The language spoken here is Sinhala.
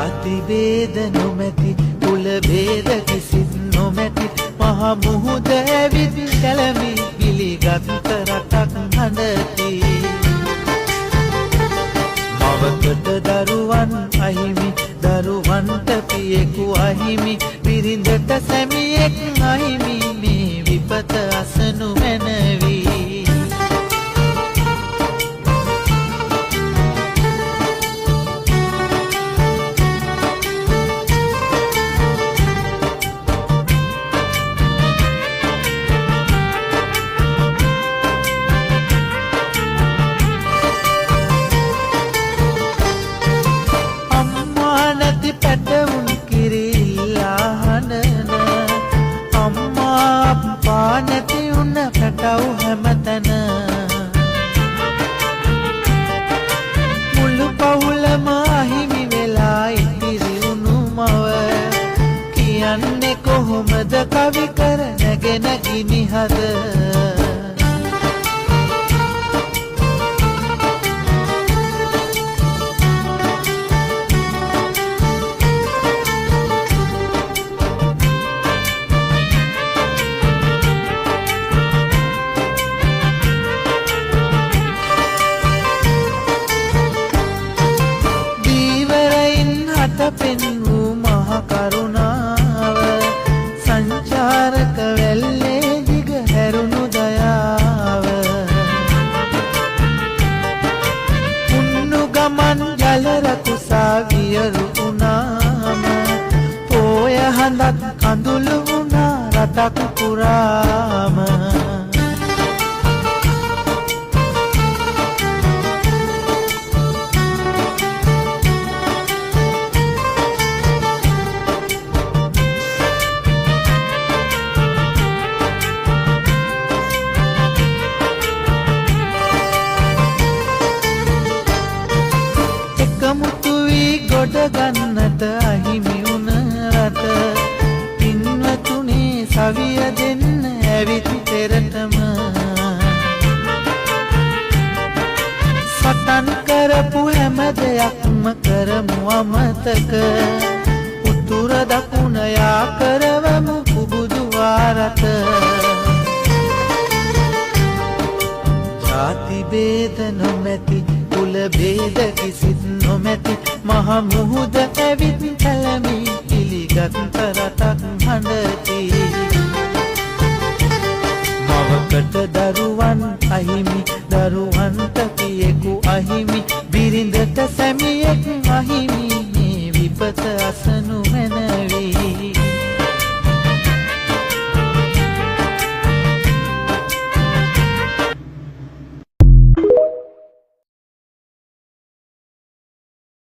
ජාති භේද නොමැති කුල භේද කිසිත් නොමැති මහ මුහුද ඇවිත් කැළමි පිළිගත් රටක් හඬති මවකට දරුවන් අහිමි දරුවන්ට පියෙකු අහිමි බිරිඳට සැමියෙක් අහිමි මේ විපත අසනු මැනවි පැටවුන් කිරිල්ලා හඬන අම්මා අප්පා නැති උන පැටව් හැමතැන මුළු පවුලම අහිමි වෙලා ඉතිරි වුණු මව කියන්නේ කොහොමද කවි කර නැගෙන ගිනිහද පෙන් වූ මහ කරුණාව සංචාරක වැල්ලේ දිග හැරුණු දයාව උන්නු ගමන් ජල රකුසා වියරු වුණාම පෝය හඳක් කඳුළු වුණා රටක් පුරාම මුතු වී ගොඩ ගන්නට අහිමි වුණ රට පින්වතුනේ සවිය දෙන්න ඇවිත් පෙරටම සටන් කරපු හැම දෙයක්ම කරමු අමතක උතුර දකුණ යා කරවමු පුබුදු වාරට ජාති භේද නොමැති කුල භේද කිසිත් නොමැති මහ මුහුද ඇවිත් කැළමි පිළිගත් රටක් හඬති මවකට දරුවන් අහිමි දරුවන්ට පියෙකු අහිමි බිරිඳට සැමියෙක් අහිමි මේ විපත අසනු